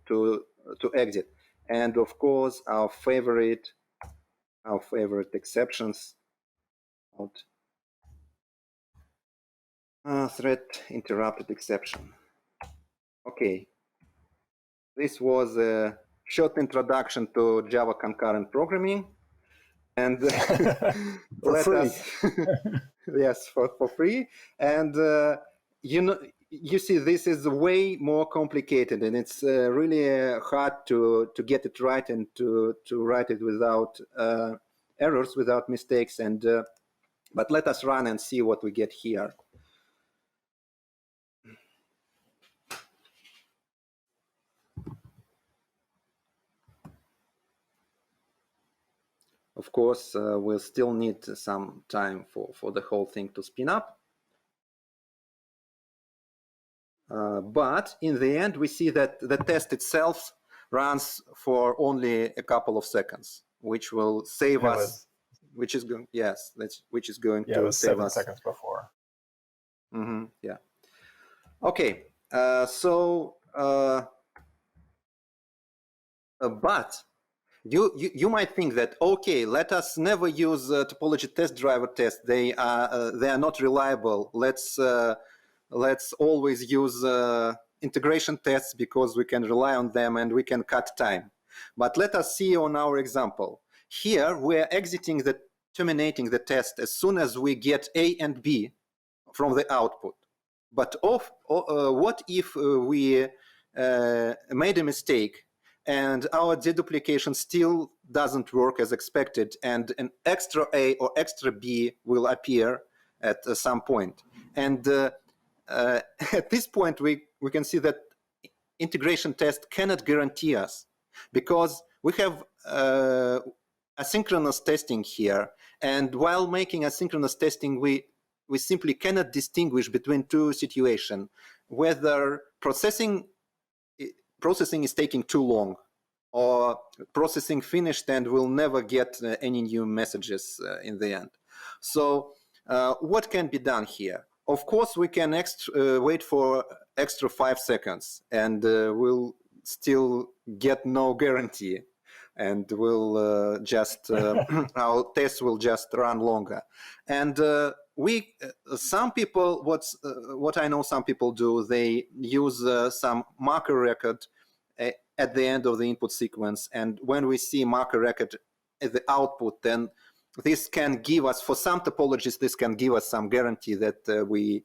exit. And of course, our favorite exceptions. Thread interrupted exception. Okay, this was a short introduction to Java concurrent programming, and for free. Yes, for free. And you see, this is way more complicated, and it's really hard to get it right and to write it without errors, without mistakes. And but let us run and see what we get here. Of course, we'll still need some time for the whole thing to spin up. But in the end, we see that the test itself runs for only a couple of seconds, which will save us. Which is going, yes, which is going to it was save 7 us. seconds before. Mm-hmm, yeah. Okay. But you might think that, okay, let us never use TopologyTestDriver tests. They are not reliable. Let's always use integration tests because we can rely on them and we can cut time. But let us see on our example. Here we're terminating the test as soon as we get A and B from the output. But what if we made a mistake and our deduplication still doesn't work as expected, and an extra A or extra B will appear at some point? And at this point, we can see that integration test cannot guarantee us, because we have asynchronous testing here. And while making asynchronous testing, we simply cannot distinguish between two situations, whether processing is taking too long, or processing finished and we'll never get any new messages in the end. So what can be done here? Of course, we can wait for extra 5 seconds, and we'll still get no guarantee, and we'll just our tests will just run longer. And some people, what I know some people do, they use some marker record at the end of the input sequence, and when we see marker record at the output, then this can give us, for some topologies, this can give us some guarantee that we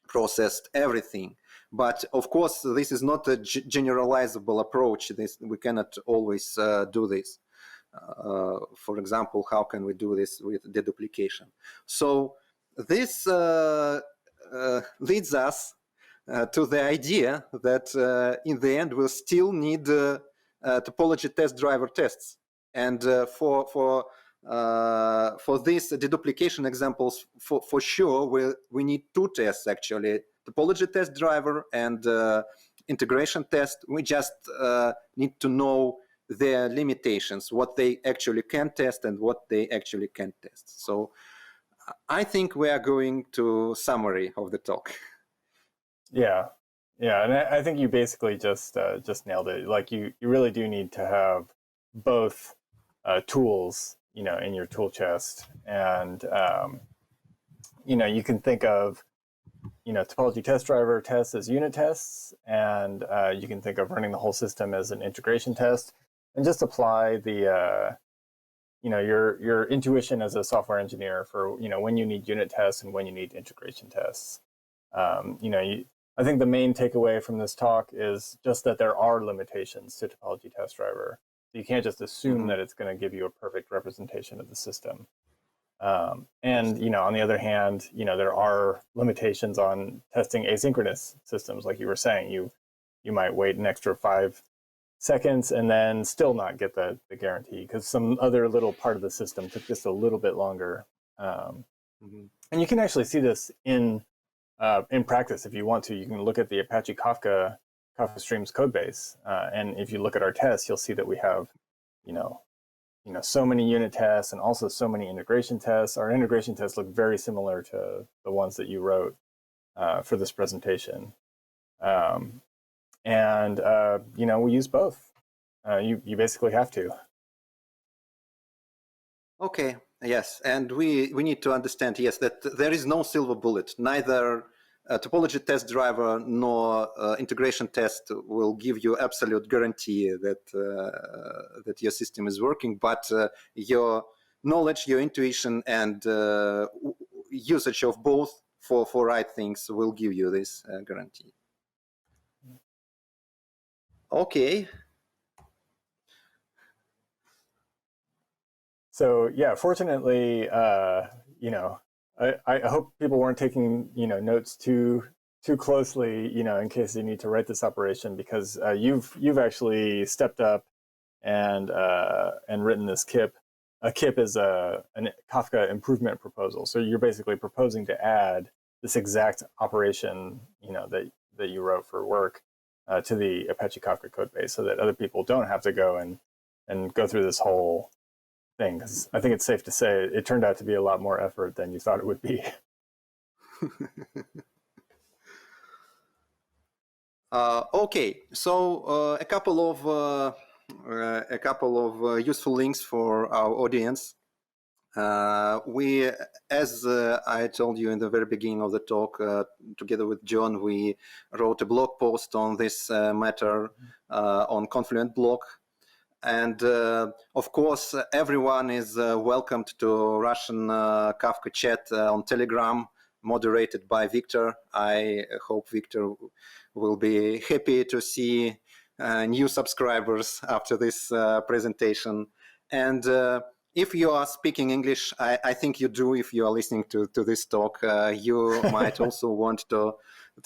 processed everything. But of course, this is not a generalizable approach. We cannot always do this. For example, how can we do this with deduplication? So this leads us to the idea that in the end we'll still need TopologyTestDriver tests. And for these deduplication examples, for sure, we need 2 tests actually: TopologyTestDriver and integration test. We just need to know their limitations, what they actually can test and what they actually can't test. So I think we are going to summary of the talk. Yeah, and I think you basically just nailed it. Like you really do need to have both tools, in your tool chest, and you can think of TopologyTestDriver tests as unit tests, and you can think of running the whole system as an integration test, and just apply the your intuition as a software engineer for when you need unit tests and when you need integration tests. I think the main takeaway from this talk is just that there are limitations to TopologyTestDriver. You can't just assume that it's going to give you a perfect representation of the system. And on the other hand, there are limitations on testing asynchronous systems. Like you were saying, you might wait an extra 5 seconds and then still not get the guarantee because some other little part of the system took just a little bit longer. And you can actually see this in in practice, if you want to, you can look at the Apache Kafka Streams code base, and if you look at our tests, you'll see that we have, so many unit tests and also so many integration tests. Our integration tests look very similar to the ones that you wrote for this presentation, and we use both. You basically have to. Okay. Yes, and we need to understand, yes, that there is no silver bullet. Neither TopologyTestDriver nor integration test will give you absolute guarantee that that your system is working, but your knowledge, your intuition, and usage of both for right things will give you this guarantee. Okay. So yeah, fortunately, I hope people weren't taking notes too closely, in case you need to write this operation, because you've actually stepped up and written this KIP. A KIP is a Kafka improvement proposal. So you're basically proposing to add this exact operation, that you wrote for work to the Apache Kafka code base, so that other people don't have to go and go through this whole thing, because I think it's safe to say it turned out to be a lot more effort than you thought it would be. Okay, so a couple of useful links for our audience. We, as I told you in the very beginning of the talk, together with John, we wrote a blog post on this matter on Confluent blog. And of course, everyone is welcomed to Russian Kafka chat on Telegram, moderated by Victor. I hope Victor will be happy to see new subscribers after this presentation. And if you are speaking English, I think you do if you are listening to this talk, you might also want to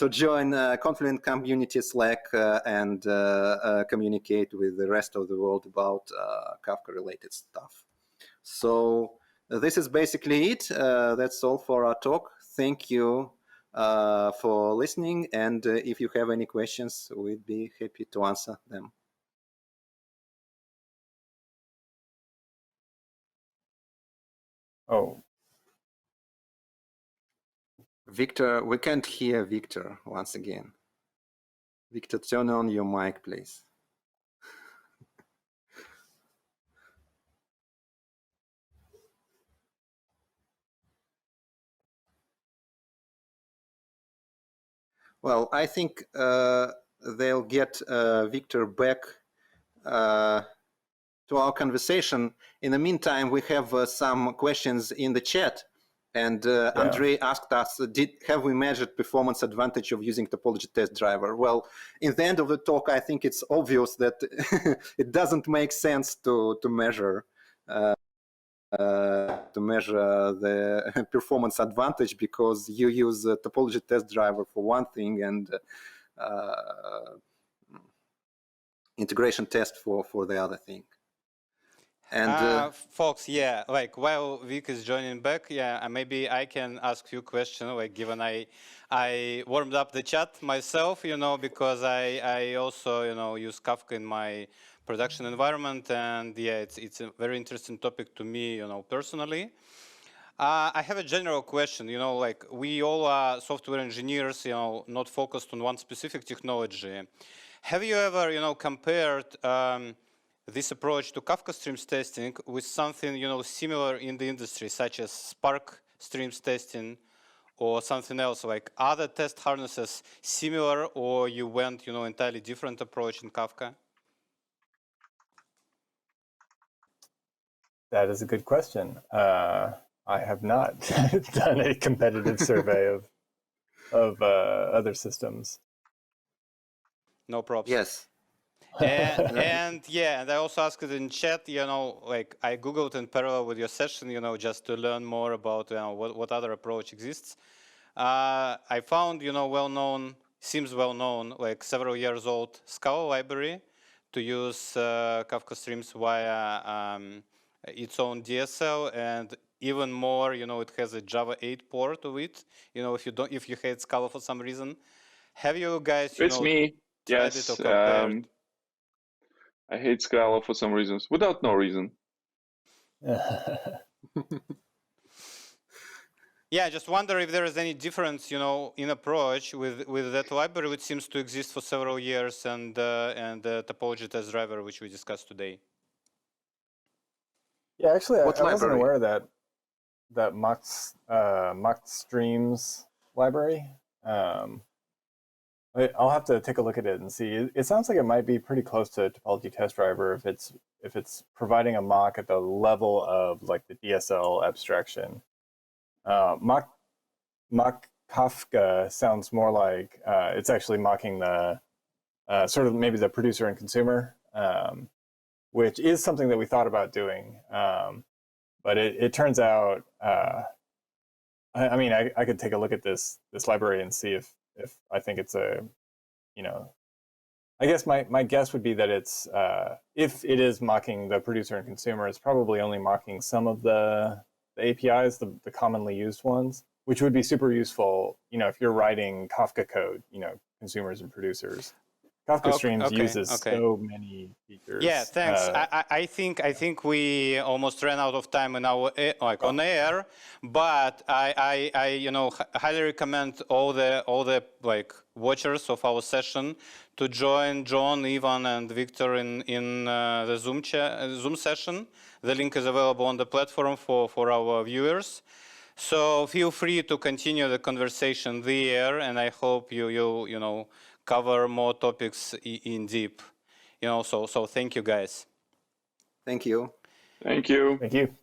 join Confluent community Slack and communicate with the rest of the world about Kafka-related stuff. So this is basically it. That's all for our talk. Thank you for listening. And if you have any questions, we'd be happy to answer them. Oh. Victor, we can't hear Victor once again. Victor, turn on your mic, please. Well, I think they'll get Victor back to our conversation. In the meantime, we have some questions in the chat. And Andrei asked us, have we measured performance advantage of using TopologyTestDriver? Well, in the end of the talk, I think it's obvious that it doesn't make sense to measure the performance advantage, because you use TopologyTestDriver for one thing and integration test for the other thing. And folks, yeah, like while Vic is joining back, yeah, maybe I can ask you a question, like given I warmed up the chat myself, because I also, use Kafka in my production environment, and yeah, it's a very interesting topic to me, personally. I have a general question, like we all are software engineers, not focused on one specific technology. Have you ever, compared this approach to Kafka Streams testing with something, similar in the industry, such as Spark Streams testing or something else, like other test harnesses similar, or you went, entirely different approach in Kafka? That is a good question. I have not done a competitive survey of other systems. No props. yes. And yeah, and I also asked it in chat, like I Googled in parallel with your session, just to learn more about what other approach exists. I found, seems well-known, like several years old Scala library to use Kafka Streams via its own DSL. And even more, it has a Java 8 port of it. If you hate Scala for some reason, have you guys, It's me. tried Yes. it or compared? I hate Scala for some reasons, without no reason. Yeah, I just wonder if there is any difference, in approach with that library, which seems to exist for several years, and the TopologyTestDriver, which we discussed today. Yeah, actually, I wasn't library? aware of that mock streams library. I'll have to take a look at it and see. It sounds like it might be pretty close to TopologyTestDriver if it's providing a mock at the level of like the DSL abstraction. Mock Kafka sounds more like it's actually mocking the sort of maybe the producer and consumer, which is something that we thought about doing. But it turns out, I mean, I could take a look at this library and see if I think it's a, I guess my guess would be that it's, if it is mocking the producer and consumer, it's probably only mocking some of the APIs, the commonly used ones, which would be super useful, if you're writing Kafka code, consumers and producers. Kafka Streams uses so many features. Yeah, thanks. I think we almost ran out of time in our on air, but I highly recommend all the watchers of our session to join John, Ivan, and Victor in the Zoom session. The link is available on the platform for our viewers. So feel free to continue the conversation there, and I hope you cover more topics in deep. So thank you guys. Thank you. Thank you. Thank you.